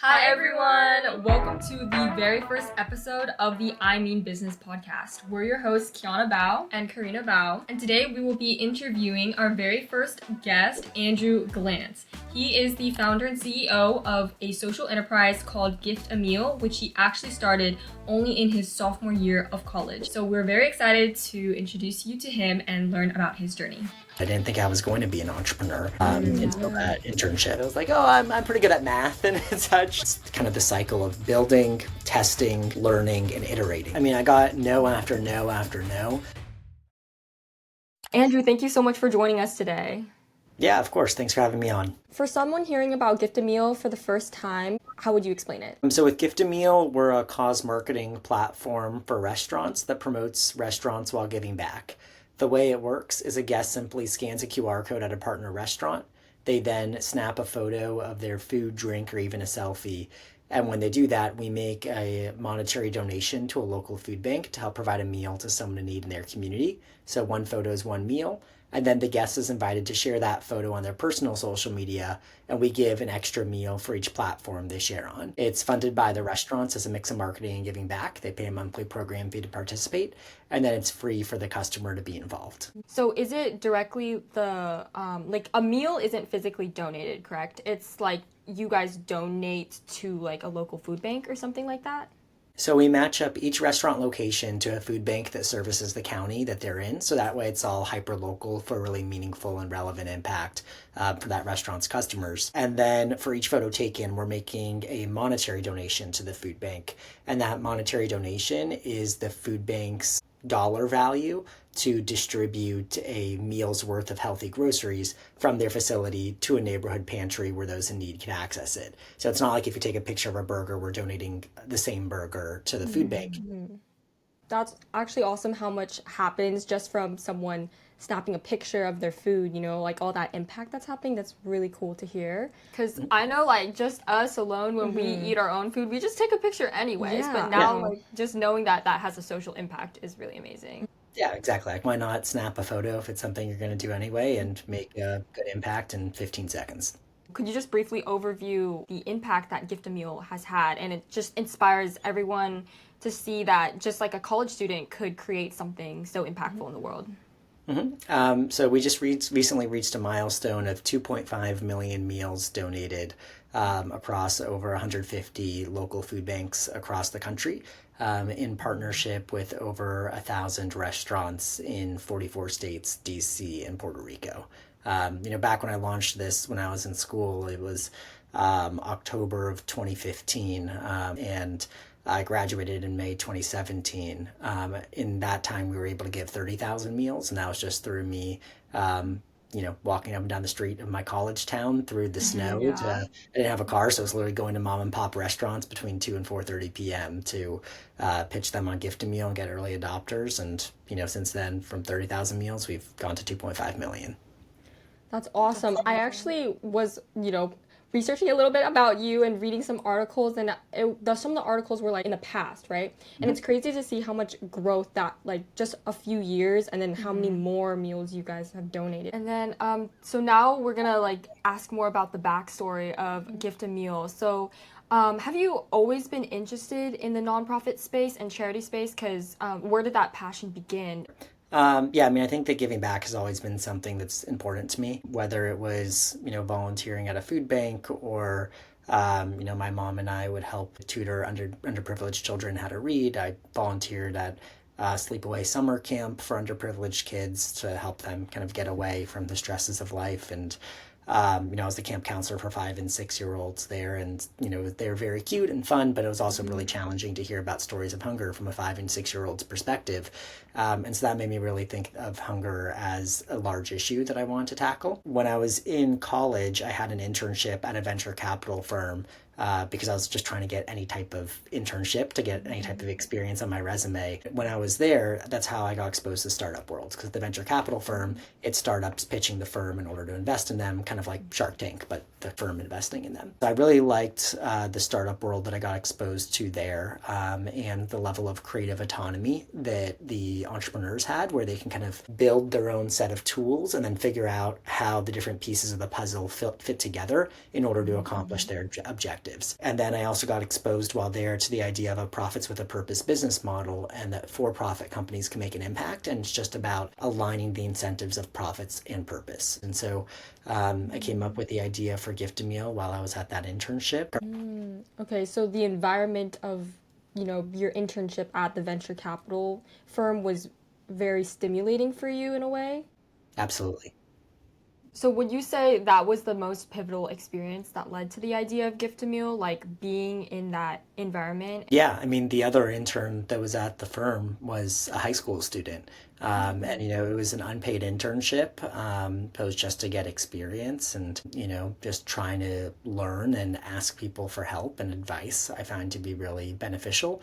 Hi everyone! Welcome to the very first episode of the imeanbiz.podcast. We're your hosts Kiana Bao and Karina Bao, and today we will be interviewing our very first guest, Andrew Glantz. He is the founder and CEO of a social enterprise called GiftAMeal, which he actually started only in his sophomore year of college. So we're very excited to introduce you to him and learn about his journey. I didn't think I was going to be an entrepreneur until that internship. I was like, I'm pretty good at math and such. It's kind of the cycle of building, testing, learning, and iterating. I mean, I got no after no after no. Andrew, thank you so much for joining us today. Yeah, of course. Thanks for having me on. For someone hearing about GiftAMeal for the first time, how would you explain it? So with GiftAMeal, we're a cause marketing platform for restaurants that promotes restaurants while giving back. The way it works is a guest simply scans a QR code at a partner restaurant. They then snap a photo of their food, drink, or even a selfie. And when they do that, we make a monetary donation to a local food bank to help provide a meal to someone in need in their community. So one photo is one meal. And then the guest is invited to share that photo on their personal social media, and we give an extra meal for each platform they share on. It's funded by the restaurants as a mix of marketing and giving back. They pay a monthly program fee to participate, and then it's free for the customer to be involved. So is it directly the, like a meal isn't physically donated, correct? It's like you guys donate to like a local food bank or something like that? So we match up each restaurant location to a food bank that services the county that they're in. So that way it's all hyper-local for really meaningful and relevant impact for that restaurant's customers. And then for each photo taken, we're making a monetary donation to the food bank. And that monetary donation is the food bank's dollar value to distribute a meal's worth of healthy groceries from their facility to a neighborhood pantry where those in need can access it. So it's not like if you take a picture of a burger, we're donating the same burger to the food bank. That's actually awesome how much happens just from someone snapping a picture of their food, you know, like all that impact that's happening. That's really cool to hear. Because I know like just us alone, when we eat our own food, we just take a picture anyways. But now like just knowing that that has a social impact is really amazing. Yeah, exactly. Like, why not snap a photo if it's something you're going to do anyway and make a good impact in 15 seconds? Could you just briefly overview the impact that GiftAMeal has had? And it just inspires everyone to see that just like a college student could create something so impactful in the world. So we just recently reached a milestone of 2.5 million meals donated across over 150 local food banks across the country, in partnership with over 1,000 restaurants in 44 states, DC, and Puerto Rico. Back when I launched this when I was in school, it was October of 2015, and I graduated in May 2017. In that time, we were able to give 30,000 meals, and that was just through me, walking up and down the street of my college town through the snow. I didn't have a car, so I was literally going to mom and pop restaurants between 2 and 4:30 p.m. to pitch them on GiftAMeal and get early adopters. And, since then, from 30,000 meals, we've gone to 2.5 million. That's awesome. I actually was, researching a little bit about you and reading some articles, and some of the articles were like in the past, right? And it's crazy to see how much growth that like just a few years, and then how many more meals you guys have donated. And then so now we're gonna like ask more about the backstory of GiftAMeal. So have you always been interested in the nonprofit space and charity space? Because where did that passion begin? I think that giving back has always been something that's important to me, whether it was, volunteering at a food bank or, my mom and I would help tutor underprivileged children how to read. I volunteered at sleepaway summer camp for underprivileged kids to help them kind of get away from the stresses of life. And I was the camp counselor for 5 and 6 year olds there, and they were very cute and fun, but it was also really challenging to hear about stories of hunger from a 5 and 6 year old's perspective. And so that made me really think of hunger as a large issue that I wanted to tackle. When I was in college, I had an internship at a venture capital firm because I was just trying to get any type of internship to get any type of experience on my resume. When I was there, that's how I got exposed to startup world, because the venture capital firm, it's startups pitching the firm in order to invest in them, kind of like Shark Tank, but the firm investing in them. I really liked the startup world that I got exposed to there, and the level of creative autonomy that the entrepreneurs had, where they can kind of build their own set of tools and then figure out how the different pieces of the puzzle fit together in order to accomplish their objectives. perspectives. And then I also got exposed while there to the idea of a profits with a purpose business model, and that for-profit companies can make an impact. And it's just about aligning the incentives of profits and purpose. And so I came up with the idea for GiftAMeal while I was at that internship. Okay, so the environment of, your internship at the venture capital firm was very stimulating for you in a way. Absolutely. So would you say that was the most pivotal experience that led to the idea of Gift a Meal, like being in that environment? Yeah, I mean, the other intern that was at the firm was a high school student. And, it was an unpaid internship. It was just to get experience and, just trying to learn and ask people for help and advice, I find to be really beneficial.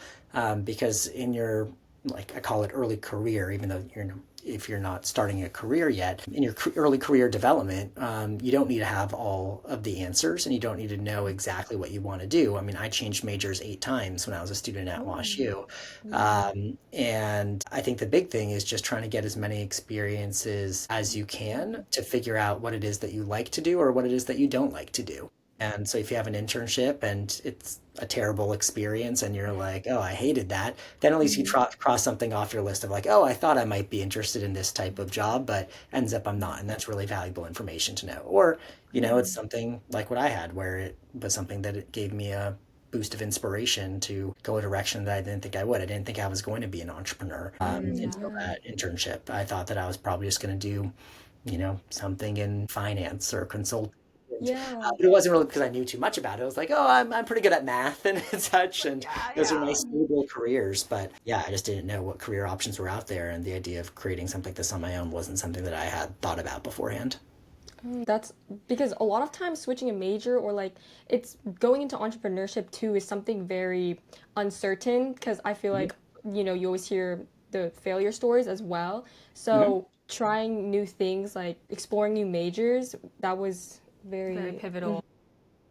Because in your, like, I call it early career, even though if you're not starting a career yet, in your early career development, you don't need to have all of the answers and you don't need to know exactly what you want to do. I mean, I changed majors 8 times when I was a student at WashU. And I think the big thing is just trying to get as many experiences as you can to figure out what it is that you like to do or what it is that you don't like to do. And so if you have an internship and it's a terrible experience and you're like, oh, I hated that, then at least you cross something off your list of like, oh, I thought I might be interested in this type of job, but ends up I'm not. And that's really valuable information to know. Or, it's something like what I had where it was something that it gave me a boost of inspiration to go a direction that I didn't think I would. I didn't think I was going to be an entrepreneur until that internship. I thought that I was probably just going to do, something in finance or consulting. Yeah. But it wasn't really because I knew too much about it. I was like, oh, I'm pretty good at math and such, and those are nice stable careers. But yeah, I just didn't know what career options were out there, and the idea of creating something like this on my own wasn't something that I had thought about beforehand. That's because a lot of times switching a major or like it's going into entrepreneurship too is something very uncertain because I feel like, you always hear the failure stories as well. So trying new things, like exploring new majors, that was very pivotal.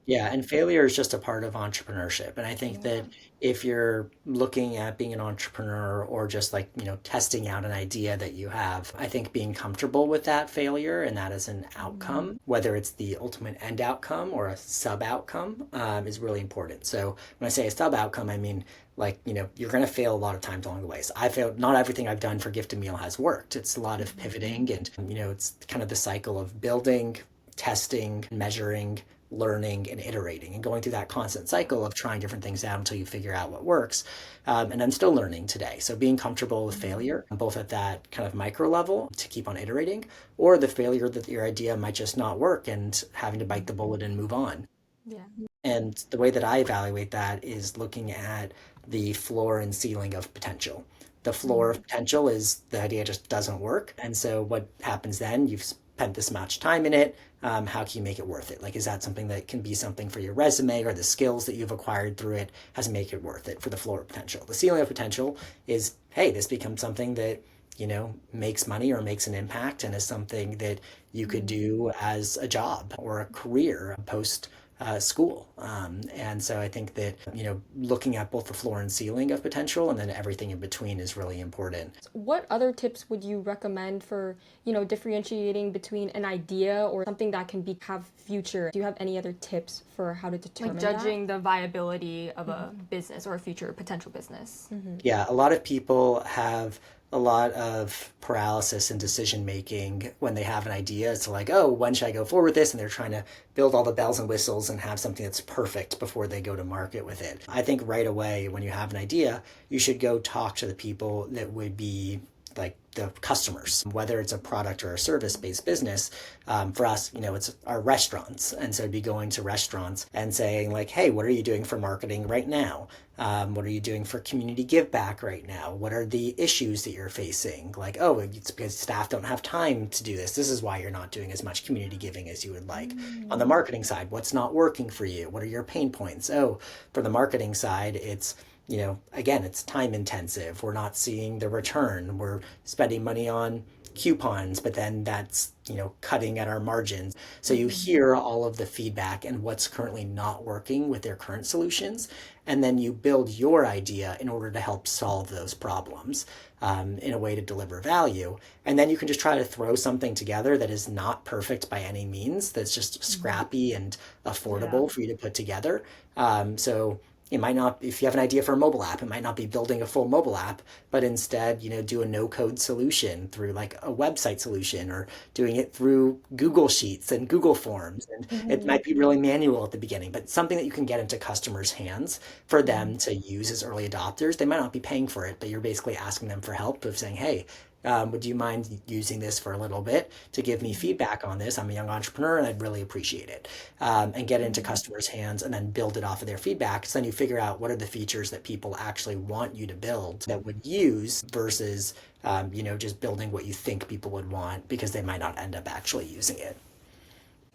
Yeah, and failure is just a part of entrepreneurship. And I think that if you're looking at being an entrepreneur or just like, testing out an idea that you have, I think being comfortable with that failure and that as an outcome, whether it's the ultimate end outcome or a sub outcome, is really important. So when I say a sub outcome, I mean, like, you're going to fail a lot of times along the way. So I failed, not everything I've done for Gift a Meal has worked. It's a lot of pivoting and, it's kind of the cycle of building, testing, measuring, learning, and iterating, and going through that constant cycle of trying different things out until you figure out what works. And I'm still learning today. So being comfortable with failure, both at that kind of micro level to keep on iterating, or the failure that your idea might just not work and having to bite the bullet and move on. Yeah. And the way that I evaluate that is looking at the floor and ceiling of potential. The floor of potential is the idea just doesn't work. And so what happens then? You've spent this much time in it. How can you make it worth it? Like, is that something that can be something for your resume or the skills that you've acquired through it has to make it worth it for the floor of potential? The ceiling of potential is, hey, this becomes something that, makes money or makes an impact and is something that you could do as a job or a career post school. And so I think that, looking at both the floor and ceiling of potential and then everything in between is really important. What other tips would you recommend for, differentiating between an idea or something that can have future? Do you have any other tips for how to determine judging the viability of a business or a future potential business? Yeah, a lot of people have a lot of paralysis in decision making when they have an idea. It's like, oh, when should I go forward with this? And they're trying to build all the bells and whistles and have something that's perfect before they go to market with it. I think right away, when you have an idea, you should go talk to the people that would be like the customers, whether it's a product or a service-based business. For us, it's our restaurants. And so it'd be going to restaurants and saying like, hey, what are you doing for marketing right now? What are you doing for community give back right now? What are the issues that you're facing? Like, oh, it's because staff don't have time to do this. This is why you're not doing as much community giving as you would like. On the marketing side, what's not working for you? What are your pain points? Oh, for the marketing side, it's again, it's time intensive. We're not seeing the return. We're spending money on coupons, but then that's, cutting at our margins. So you hear all of the feedback and what's currently not working with their current solutions. And then you build your idea in order to help solve those problems in a way to deliver value. And then you can just try to throw something together that is not perfect by any means, that's just scrappy and affordable for you to put together. So it might not, if you have an idea for a mobile app, it might not be building a full mobile app, but instead, do a no-code solution through like a website solution, or doing it through Google Sheets and Google Forms. And it might be really manual at the beginning, but something that you can get into customers' hands for them to use as early adopters. They might not be paying for it, but you're basically asking them for help of saying, hey, would you mind using this for a little bit to give me feedback on this? I'm a young entrepreneur and I'd really appreciate it. And get it into customers' hands and then build it off of their feedback. So then you figure out what are the features that people actually want you to build that would use versus, just building what you think people would want because they might not end up actually using it.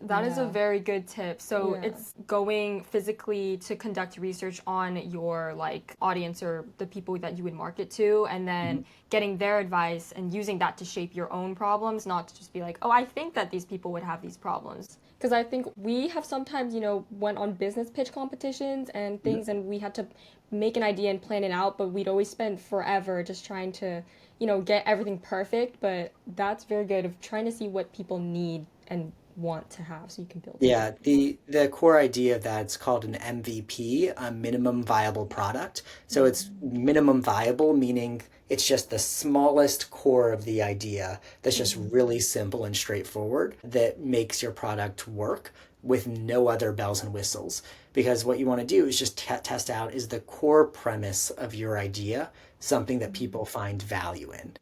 That is a very good tip. So Yeah. it's going physically to conduct research on your audience or the people that you would market to, and then getting their advice and using that to shape your own problems, not to just be like, oh, I think that these people would have these problems. Because I think we have sometimes, went on business pitch competitions and things, and we had to make an idea and plan it out, but we'd always spend forever just trying to, get everything perfect. But that's very good of trying to see what people need and want to have so you can build it. Yeah, the core idea of that, it's called an MVP, a minimum viable product. So it's minimum viable, meaning it's just the smallest core of the idea that's just really simple and straightforward that makes your product work with no other bells and whistles. Because what you want to do is just test out, is the core premise of your idea something that people find value in?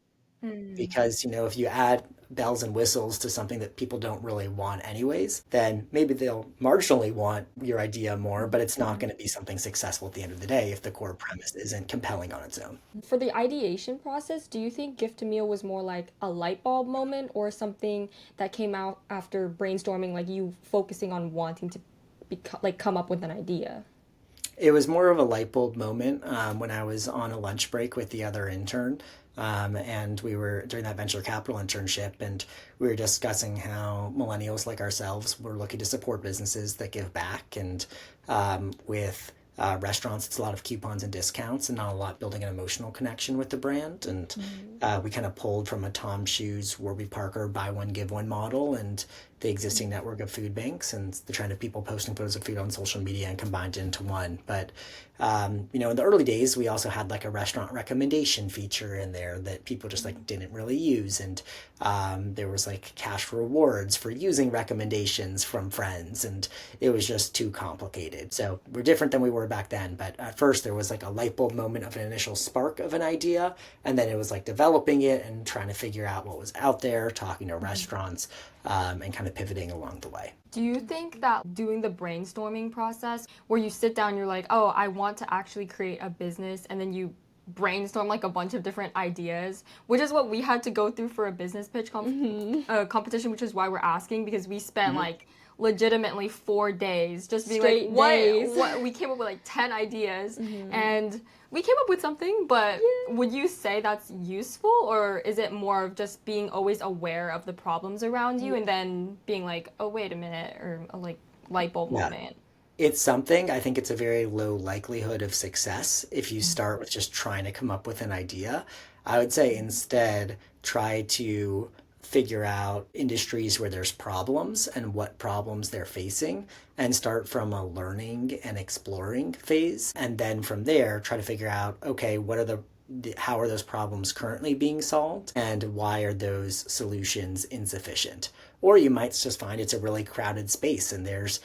Because, if you add bells and whistles to something that people don't really want anyways, then maybe they'll marginally want your idea more, but it's not going to be something successful at the end of the day if the core premise isn't compelling on its own. For the ideation process, do you think GiftAMeal was more like a light bulb moment or something that came out after brainstorming, like you focusing on wanting to come up with an idea? It was more of a light bulb moment when I was on a lunch break with the other intern. And we were during that venture capital internship, and we were discussing how millennials like ourselves were looking to support businesses that give back. And with restaurants, it's a lot of coupons and discounts and not a lot building an emotional connection with the brand. And we kind of pulled from a Tom Shoes, Warby Parker buy one, give one model and the existing network of food banks and the trend of people posting photos of food on social media and combined into one. But, in the early days, we also had like a restaurant recommendation feature in there that people just didn't really use. And there was cash rewards for using recommendations from friends. And it was just too complicated. So we're different than we were back then. But at first there was a light bulb moment of an initial spark of an idea. And then it was developing it and trying to figure out what was out there, talking to restaurants, and kind of pivoting along the way. Do you think that doing the brainstorming process where you sit down, you're like, oh, I want to actually create a business, and then you brainstorm a bunch of different ideas, which is what we had to go through for a business pitch competition, which is why we're asking, because we spent legitimately 4 days just being Straight days. what we came up with 10 ideas and we came up with something, but would you say that's useful, or is it more of just being always aware of the problems around you and then being like, oh, wait a minute, or a light bulb moment? It's something. I think it's a very low likelihood of success if you start with just trying to come up with an idea. I would say instead try to figure out industries where there's problems and what problems they're facing, and start from a learning and exploring phase. And then from there, try to figure out, okay, what are how are those problems currently being solved, and why are those solutions insufficient? Or you might just find it's a really crowded space and there's,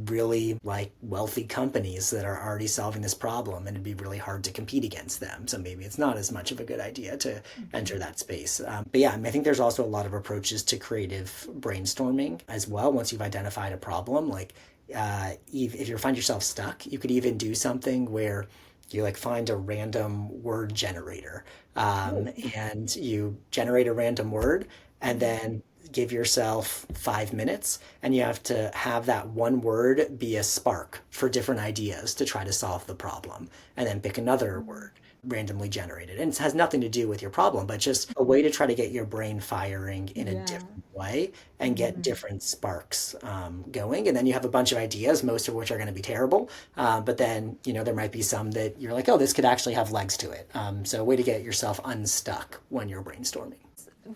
really wealthy companies that are already solving this problem, and it'd be really hard to compete against them. So maybe it's not as much of a good idea to enter that space. But yeah, I think there's also a lot of approaches to creative brainstorming as well. Once you've identified a problem, if you find yourself stuck, you could even do something where you find a random word generator and you generate a random word and then give yourself 5 minutes, and you have to have that one word be a spark for different ideas to try to solve the problem, and then pick another word randomly generated. And it has nothing to do with your problem, but just a way to try to get your brain firing in a different way and get different sparks going. And then you have a bunch of ideas, most of which are going to be terrible. But then, there might be some that you're like, oh, this could actually have legs to it. So a way to get yourself unstuck when you're brainstorming.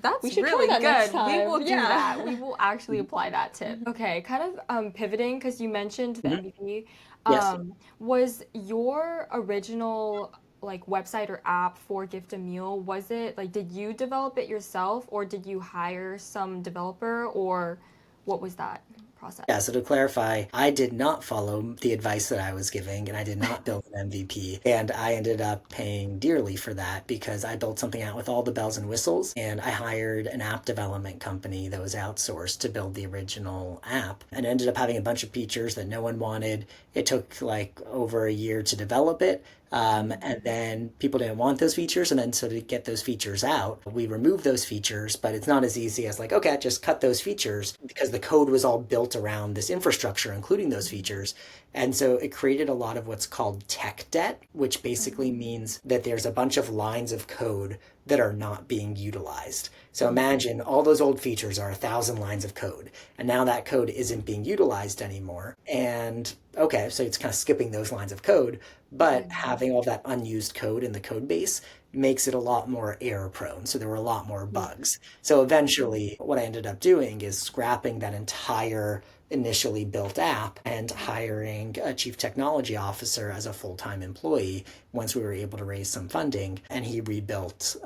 That's We should really try that next good. time. We will do Yeah. that. We will actually apply that tip. Okay, kind of pivoting because you mentioned the MVP. Yes. Was your original like website or app for GiftAMeal, was it like, did you develop it yourself or did you hire some developer, or what was that process? Yeah, so to clarify, I did not follow the advice that I was giving, and I did not build an MVP. And I ended up paying dearly for that because I built something out with all the bells and whistles, and I hired an app development company that was outsourced to build the original app, and ended up having a bunch of features that no one wanted. It took like over a year to develop it. And then people didn't want those features. And then so to get those features out, we removed those features, but it's not as easy as like, okay, just cut those features, because the code was all built around this infrastructure, including those features. And so it created a lot of what's called tech debt, which basically means that there's a bunch of lines of code that are not being utilized. So imagine all those old features are 1,000 lines of code, and now that code isn't being utilized anymore. And okay, so it's kind of skipping those lines of code, but having all that unused code in the code base makes it a lot more error prone. So there were a lot more bugs. So eventually what I ended up doing is scrapping that entire initially built app and hiring a chief technology officer as a full-time employee once we were able to raise some funding. And he rebuilt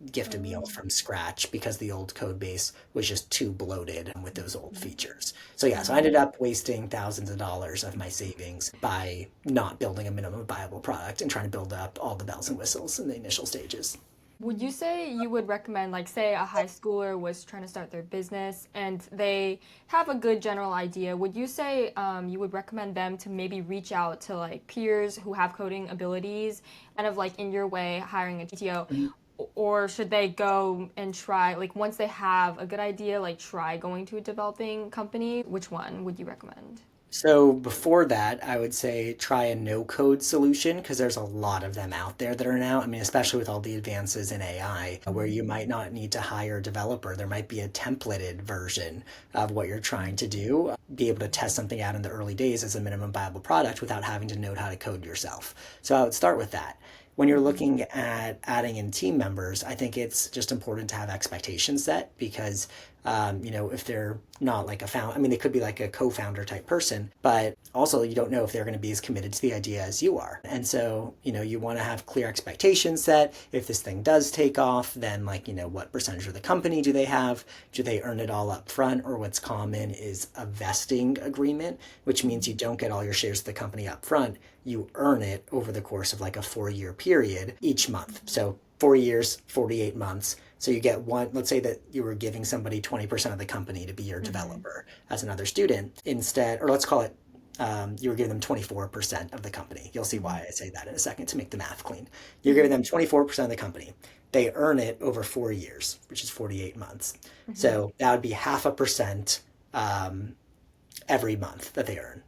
GiftAMeal from scratch because the old code base was just too bloated with those old features. So yeah, so I ended up wasting thousands of dollars of my savings by not building a minimum viable product and trying to build up all the bells and whistles in the initial stages. Would you say you would recommend, like, say a high schooler was trying to start their business and they have a good general idea, would you say you would recommend them to maybe reach out to like peers who have coding abilities, kind of like in your way hiring a CTO, or should they go and try, like once they have a good idea, like try going to a developing company? Which one would you recommend? So before that, I would say try a no-code solution, because there's a lot of them out there that are now. I mean, especially with all the advances in AI, where you might not need to hire a developer. There might be a templated version of what you're trying to do. Be able to test something out in the early days as a minimum viable product without having to know how to code yourself. So I would start with that. When you're looking at adding in team members, I think it's just important to have expectations set, because if they're not like a founder, I mean, they could be like a co-founder type person, but also you don't know if they're going to be as committed to the idea as you are. And so, you want to have clear expectations set. If this thing does take off, then what percentage of the company do they have? Do they earn it all up front? Or what's common is a vesting agreement, which means you don't get all your shares of the company up front. You earn it over the course of like a 4-year period each month. So 4 years, 48 months. So you get one, let's say that you were giving somebody 20% of the company to be your developer as another student instead, or let's call it, you were giving them 24% of the company. You'll see why I say that in a second to make the math clean. You're giving them 24% of the company. They earn it over 4 years, which is 48 months. So that would be 0.5% every month that they earn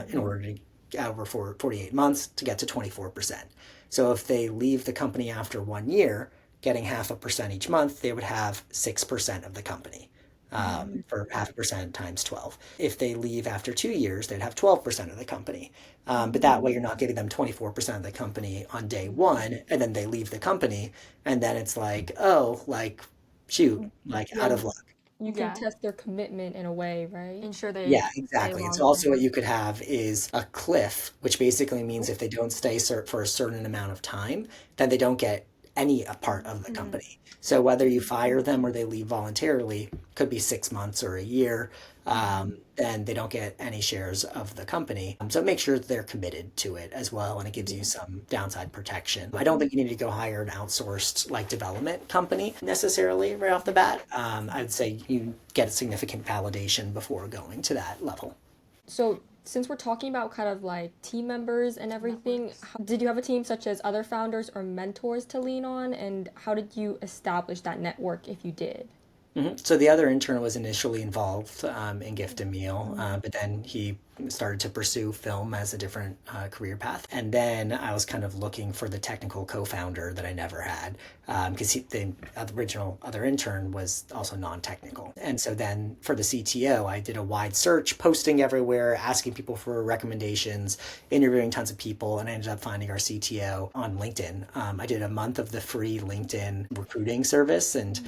in order to over 48 months to get to 24%. So if they leave the company after 1 year, getting 0.5% each month, they would have 6% of the company for 0.5% times 12. If they leave after 2 years, they'd have 12% of the company. But that way you're not giving them 24% of the company on day one, and then they leave the company, and then it's like, oh, like, shoot, like out of luck. You can test their commitment in a way, right? Ensure they Yeah, stay exactly. And long so also term. what you could have is a cliff, which basically means if they don't stay for a certain amount of time, then they don't get any part of the company. So whether you fire them or they leave voluntarily, could be 6 months or a year, then they don't get any shares of the company. So make sure that they're committed to it as well, and it gives you some downside protection. I don't think you need to go hire an outsourced like development company necessarily right off the bat. I'd say you get a significant validation before going to that level. So since we're talking about kind of like team members and everything, did you have a team such as other founders or mentors to lean on? And how did you establish that network if you did? So the other intern was initially involved in GiftAMeal, but then he started to pursue film as a different career path. And then I was kind of looking for the technical co-founder that I never had, because the original other intern was also non-technical. And so then for the CTO, I did a wide search, posting everywhere, asking people for recommendations, interviewing tons of people, and I ended up finding our CTO on LinkedIn. I did a month of the free LinkedIn recruiting service and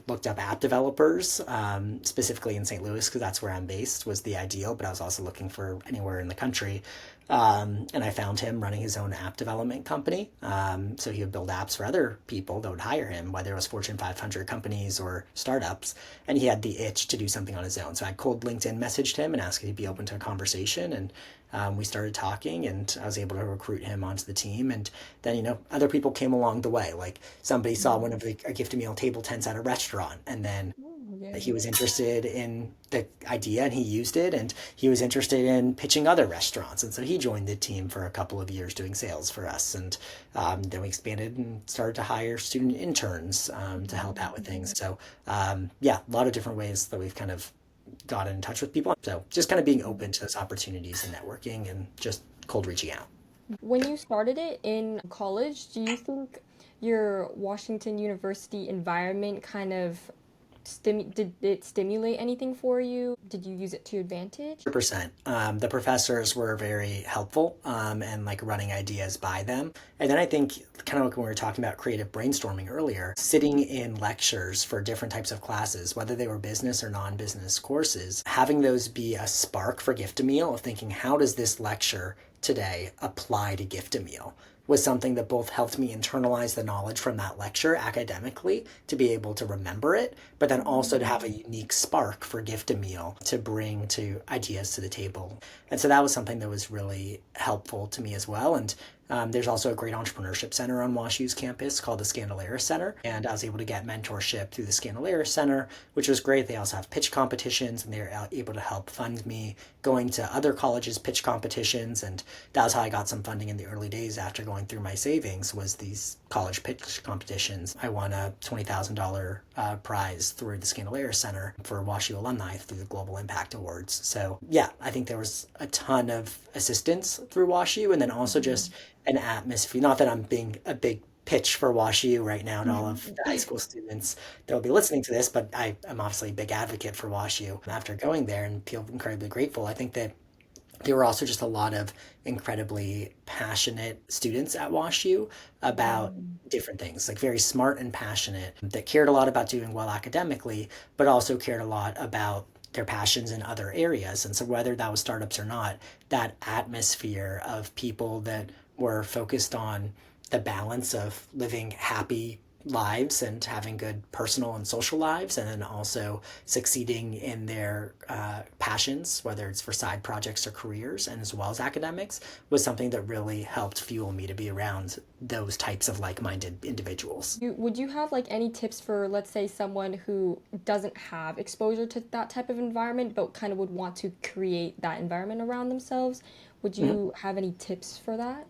looked up app developers, specifically in St. Louis, because that's where I'm based, was the ideal, but I was also looking for anywhere in the country. And I found him running his own app development company. So he would build apps for other people that would hire him, whether it was Fortune 500 companies or startups. And he had the itch to do something on his own. So I cold LinkedIn messaged him and asked if he'd be open to a conversation. And we started talking, and I was able to recruit him onto the team. And then, other people came along the way. Like somebody saw one of a GiftAMeal table tents at a restaurant, and then he was interested in the idea and he used it, and he was interested in pitching other restaurants, and so he joined the team for a couple of years doing sales for us. And then we expanded and started to hire student interns to help out with things. So yeah, a lot of different ways that we've kind of got in touch with people. So just kind of being open to those opportunities and networking and just cold reaching out. When you started it in college, do you think your Washington University environment kind of did it stimulate anything for you? Did you use it to your advantage? 100%. The professors were very helpful and like running ideas by them. And then I think kind of like when we were talking about creative brainstorming earlier, sitting in lectures for different types of classes, whether they were business or non-business courses, having those be a spark for GiftAMeal of thinking, how does this lecture today apply to GiftAMeal? Was something that both helped me internalize the knowledge from that lecture academically to be able to remember it, but then also to have a unique spark for GiftAMeal to bring to ideas to the table. And so that was something that was really helpful to me as well. And there's also a great entrepreneurship center on WashU's campus called the Scandalaris Center. And I was able to get mentorship through the Scandalaris Center, which was great. They also have pitch competitions, and they're able to help fund me going to other colleges' pitch competitions. And that was how I got some funding in the early days after going through my savings, was these college pitch competitions. I won a $20,000 prize through the Scandalaris Center for WashU alumni through the Global Impact Awards. So yeah, I think there was a ton of assistance through WashU, and then also just an atmosphere. Not that I'm being a big pitch for WashU right now to all of the high school students that will be listening to this, but I'm obviously a big advocate for WashU after going there and feel incredibly grateful. I think that there were also just a lot of incredibly passionate students at WashU about different things, like very smart and passionate, that cared a lot about doing well academically, but also cared a lot about their passions in other areas. And so whether that was startups or not, that atmosphere of people that were focused on the balance of living happy lives and having good personal and social lives, and then also succeeding in their passions, whether it's for side projects or careers, and as well as academics, was something that really helped fuel me to be around those types of like-minded individuals. Would you have like any tips for, let's say, someone who doesn't have exposure to that type of environment but kind of would want to create that environment around themselves? Would you have any tips for that?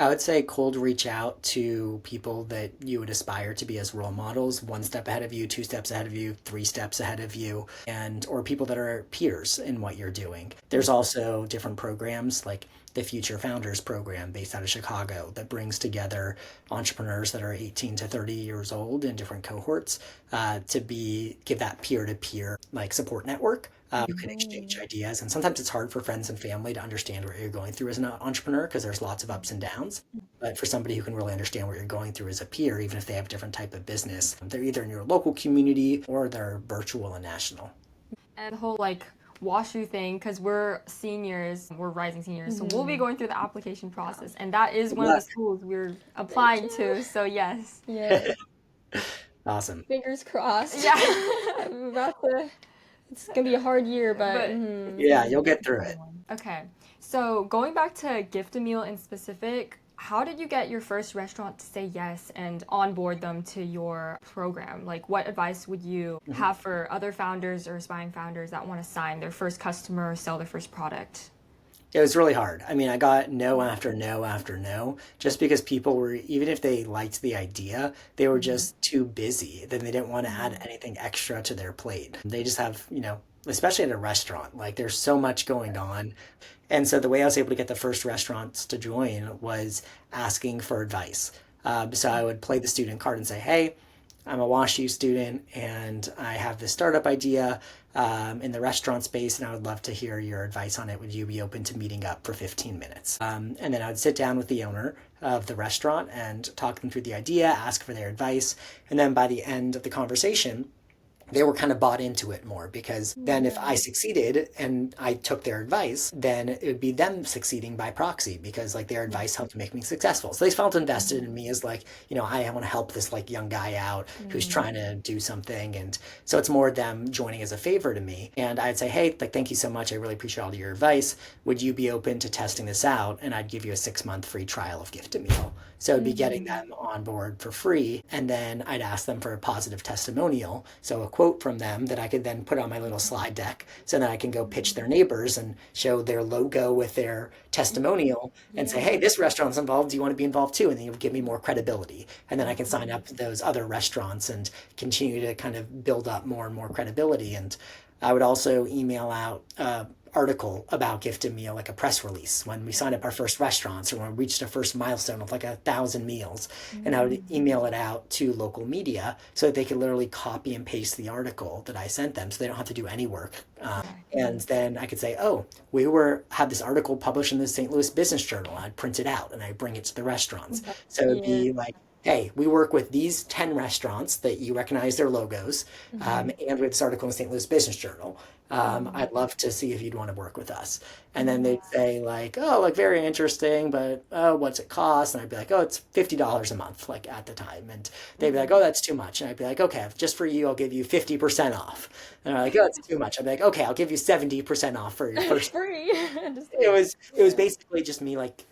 I would say cold reach out to people that you would aspire to be as role models, 1 step ahead of you, 2 steps ahead of you, 3 steps ahead of you, or people that are peers in what you're doing. There's also different programs like the Future Founders program based out of Chicago that brings together entrepreneurs that are 18 to 30 years old in different cohorts to give that peer-to-peer like support network. You can exchange ideas, and sometimes it's hard for friends and family to understand what you're going through as an entrepreneur because there's lots of ups and downs. But for somebody who can really understand what you're going through as a peer, even if they have a different type of business, they're either in your local community or they're virtual and national. And the whole like WashU thing, because we're seniors, we're rising seniors, so we'll be going through the application process, and that is one of the schools we're applying to. So yes. Yeah. Awesome. Fingers crossed. Yeah. I'm about to. It's gonna be a hard year, but Yeah, you'll get through it. Okay, so going back to GiftAMeal in specific, how did you get your first restaurant to say yes and onboard them to your program? Like, what advice would you have for other founders or aspiring founders that want to sign their first customer or sell their first product? It was really hard. I mean, I got no after no after no, just because people were, even if they liked the idea, they were just too busy. Then they didn't want to add anything extra to their plate. They just have, especially at a restaurant, like there's so much going on. And so the way I was able to get the first restaurants to join was asking for advice. So I would play the student card and say, hey, I'm a WashU student and I have this startup idea in the restaurant space, and I would love to hear your advice on it. Would you be open to meeting up for 15 minutes? And then I would sit down with the owner of the restaurant and talk them through the idea, ask for their advice. And then by the end of the conversation, they were kind of bought into it more, because then if I succeeded and I took their advice, then it would be them succeeding by proxy, because like their advice helped make me successful. So they felt invested in me as like, I want to help this like young guy out who's trying to do something. And so it's more them joining as a favor to me. And I'd say, hey, like, thank you so much. I really appreciate all of your advice. Would you be open to testing this out? And I'd give you a 6-month free trial of GiftAMeal. So I'd be getting them on board for free. And then I'd ask them for a positive testimonial. So a quote from them that I could then put on my little slide deck, so that I can go pitch their neighbors and show their logo with their testimonial and say, hey, this restaurant's involved. Do you want to be involved too? And then you give me more credibility. And then I can sign up to those other restaurants and continue to kind of build up more and more credibility. And I would also email out article about GiftAMeal, like a press release, when we signed up our first restaurants or when we reached our first milestone of like 1,000 meals. And I would email it out to local media so that they could literally copy and paste the article that I sent them, so they don't have to do any work. And then I could say, oh, had this article published in the St. Louis Business Journal. I'd print it out and I'd bring it to the restaurants. So it'd be like, hey, we work with these 10 restaurants that you recognize their logos, and we have this article in the St. Louis Business Journal. I'd love to see if you'd want to work with us. And then they'd say like, oh, like very interesting, but what's it cost? And I'd be like, oh, it's $50 a month, like at the time. And they'd be like, oh, that's too much. And I'd be like, okay, just for you, I'll give you 50% off. And they're like, oh, it's too much. I'd be like, okay, I'll give you 70% off for your first. Free. It was basically just me like,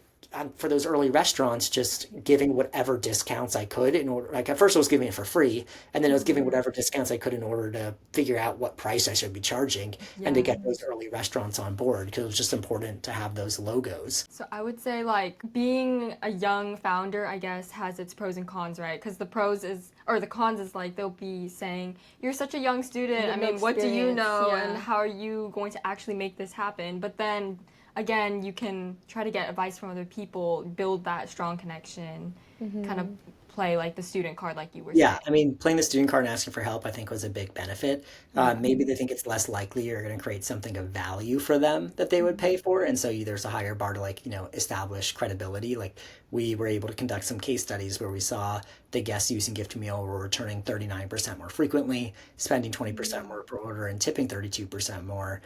for those early restaurants, just giving whatever discounts I could in order, like at first I was giving it for free, and then I was giving whatever discounts I could in order to figure out what price I should be charging and to get those early restaurants on board, because it was just important to have those logos. So I would say like being a young founder, I guess, has its pros and cons, right? Because the cons is like they'll be saying, you're such a young student. I mean, what do you know? Yeah. And how are you going to actually make this happen? But then again, you can try to get advice from other people, build that strong connection, kind of play like the student card, like you were saying. Yeah, I mean, playing the student card and asking for help, I think, was a big benefit. Maybe they think it's less likely you're going to create something of value for them that they would pay for. And so there's a higher bar to establish credibility. Like we were able to conduct some case studies where we saw the guests using GiftAMeal were returning 39% more frequently, spending 20% more per order, and tipping 32% more.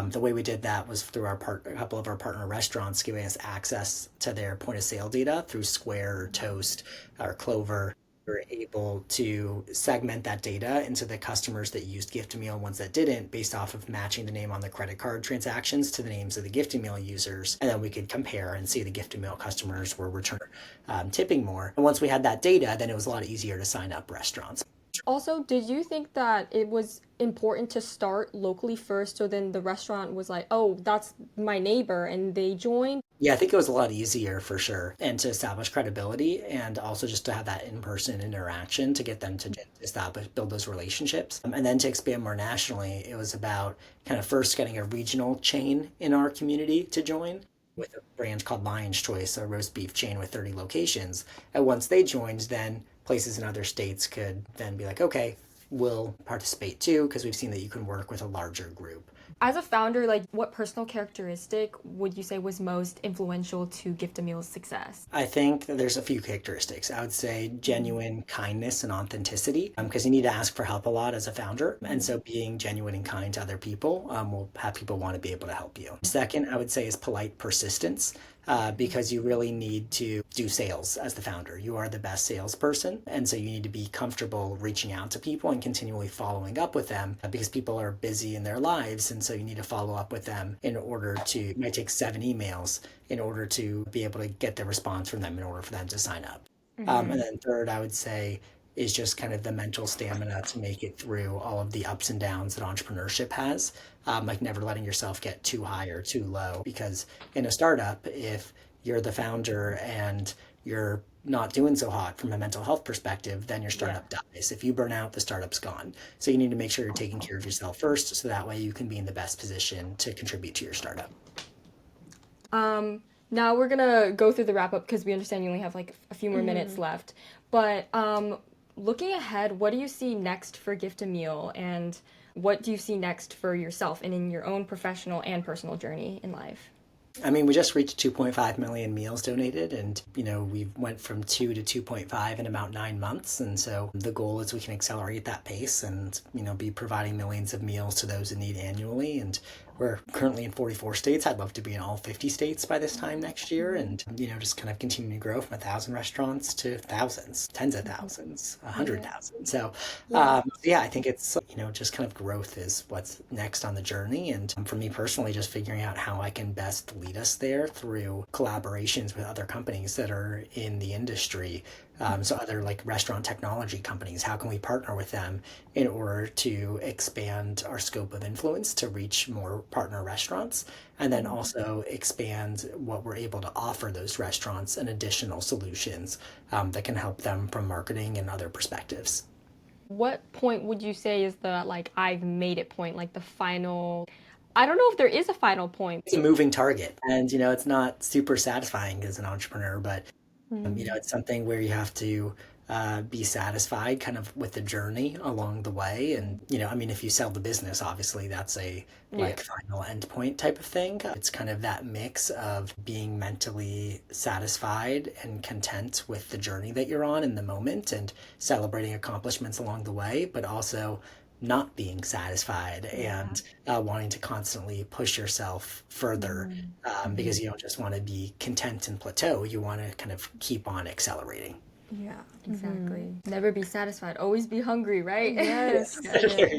The way we did that was through a couple of our partner restaurants giving us access to their point of sale data through Square or Toast or Clover. We were able to segment that data into the customers that used GiftAMeal and ones that didn't, based off of matching the name on the credit card transactions to the names of the GiftAMeal users. And then we could compare and see the GiftAMeal customers were tipping more. And once we had that data, then it was a lot easier to sign up restaurants. Also, did you think that it was important to start locally first, so then the restaurant was like, oh, that's my neighbor, and they joined? Yeah, I think it was a lot easier for sure, and to establish credibility, and also just to have that in-person interaction to get them to build those relationships. And then to expand more nationally, it was about kind of first getting a regional chain in our community to join, with a brand called Lion's Choice, a roast beef chain with 30 locations. And once they joined, then places in other states could then be like, okay, we'll participate too, because we've seen that you can work with a larger group. As a founder, like what personal characteristic would you say was most influential to GiftAMeal's success? I think that there's a few characteristics. I would say genuine kindness and authenticity, because you need to ask for help a lot as a founder. And so being genuine and kind to other people will have people want to be able to help you. Second, I would say is polite persistence. Because you really need to do sales as the founder. You are the best salesperson. And so you need to be comfortable reaching out to people and continually following up with them, because people are busy in their lives. And so you need to follow up with them it might take 7 emails in order to be able to get the response from them in order for them to sign up. And then third, I would say is just kind of the mental stamina to make it through all of the ups and downs that entrepreneurship has. Like never letting yourself get too high or too low, because in a startup, if you're the founder and you're not doing so hot from a mental health perspective, then your startup dies. If you burn out, the startup's gone. So you need to make sure you're taking care of yourself first, so that way you can be in the best position to contribute to your startup. Now we're gonna go through the wrap up because we understand you only have like a few more minutes left. But looking ahead, what do you see next for GiftAMeal, and what do you see next for yourself and in your own professional and personal journey in life? I mean, we just reached 2.5 million meals donated, and we went from 2 to 2.5 in about 9 months. And so the goal is we can accelerate that pace and be providing millions of meals to those in need annually. And we're currently in 44 states. I'd love to be in all 50 states by this time next year, and just kind of continue to grow from 1,000 restaurants to thousands, tens of thousands, 100,000. So I think it's just kind of growth is what's next on the journey. And for me personally, just figuring out how I can best lead us there through collaborations with other companies that are in the industry. So other like restaurant technology companies, how can we partner with them in order to expand our scope of influence to reach more partner restaurants, and then also expand what we're able to offer those restaurants and additional solutions that can help them from marketing and other perspectives. What point would you say is the like I've made it point, like the final? I don't know if there is a final point. It's a moving target, and it's not super satisfying as an entrepreneur, but it's something where you have to be satisfied kind of with the journey along the way. And, if you sell the business, obviously that's a final endpoint type of thing. It's kind of that mix of being mentally satisfied and content with the journey that you're on in the moment and celebrating accomplishments along the way, but also not being satisfied and wanting to constantly push yourself further because you don't just want to be content and plateau. You want to kind of keep on accelerating. Yeah, exactly. Never be satisfied. Always be hungry, right? Yes.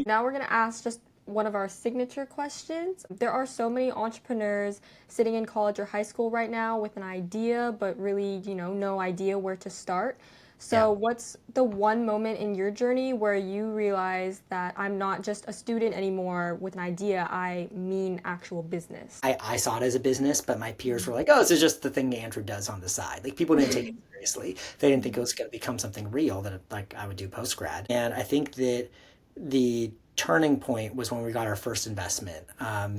Now we're going to ask just one of our signature questions. There are so many entrepreneurs sitting in college or high school right now with an idea, but really, no idea where to start. So what's the one moment in your journey where you realize that I'm not just a student anymore with an idea, I mean actual business? I saw it as a business, but my peers were like, oh, this is just the thing Andrew does on the side. Like, people didn't take it seriously. They didn't think it was going to become something real that I would do post-grad. And I think that the turning point was when we got our first investment.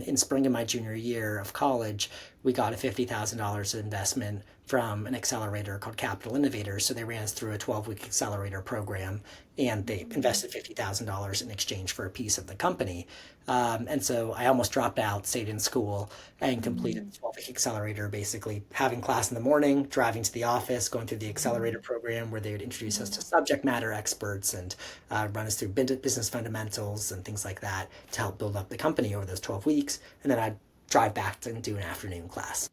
In spring of my junior year of college, we got a $50,000 investment from an accelerator called Capital Innovators. So they ran us through a 12-week accelerator program, and they invested $50,000 in exchange for a piece of the company. And so I almost dropped out, stayed in school, and completed the 12-week accelerator, basically having class in the morning, driving to the office, going through the accelerator program where they would introduce us to subject matter experts and run us through business fundamentals and things like that to help build up the company over those 12 weeks. And then I'd drive back and do an afternoon class.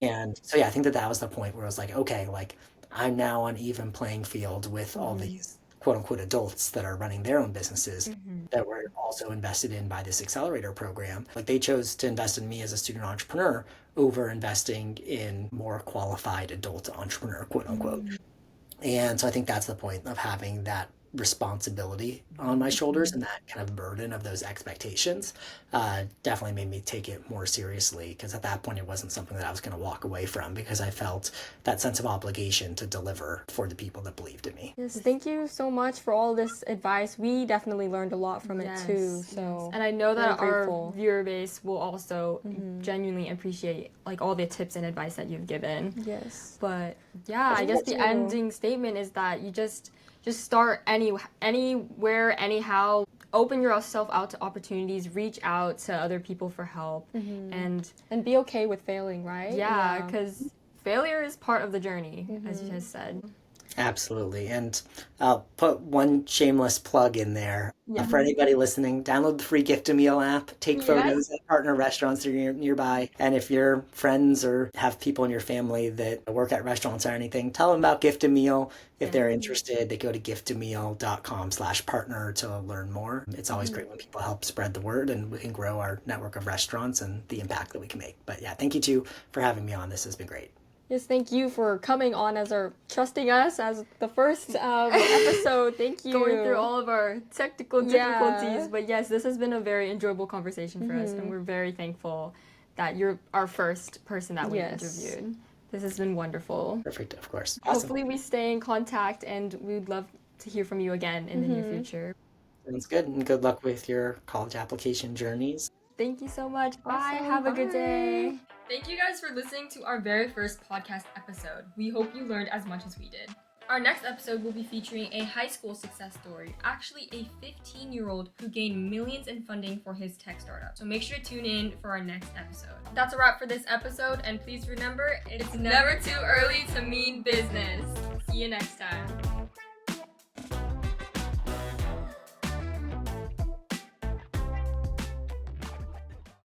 And so, I think that was the point where I was like, okay, like I'm now on even playing field with all these quote unquote adults that are running their own businesses that were also invested in by this accelerator program. Like, they chose to invest in me as a student entrepreneur over investing in more qualified adult entrepreneur, quote unquote. And so I think that's the point of having that responsibility on my shoulders, and that kind of burden of those expectations definitely made me take it more seriously, because at that point it wasn't something that I was going to walk away from, because I felt that sense of obligation to deliver for the people that believed in me. Yes, thank you so much for all this advice. We definitely learned a lot from it too. So And I know that our grateful. viewer base will also genuinely appreciate like all the tips and advice that you've given. Yes. But yeah, I guess the ending statement is that you just start anywhere, anyhow. Open yourself out to opportunities, reach out to other people for help, and be okay with failing, right? yeah, because failure is part of the journey, as you just said. Absolutely. And I'll put one shameless plug in there. For anybody listening, download the free GiftAMeal app, take photos at partner restaurants that are nearby. And if your friends or have people in your family that work at restaurants or anything, tell them about GiftAMeal. If they're interested, they go to giftameal.com/partner to learn more. It's always great when people help spread the word, and we can grow our network of restaurants and the impact that we can make. But yeah, thank you too for having me on. This has been great. Yes, thank you for coming on trusting us as the first episode. Thank you. Going through all of our technical difficulties. Yeah. But yes, this has been a very enjoyable conversation for us, and we're very thankful that you're our first person that we interviewed. This has been wonderful. Perfect, of course. Awesome. Hopefully we stay in contact, and we'd love to hear from you again in the near future. Sounds good, and good luck with your college application journeys. Thank you so much. Bye. Awesome. Have a good day. Thank you guys for listening to our very first podcast episode. We hope you learned as much as we did. Our next episode will be featuring a high school success story, actually a 15-year-old who gained millions in funding for his tech startup. So make sure to tune in for our next episode. That's a wrap for this episode, and please remember, it's never too early to mean business. See you next time.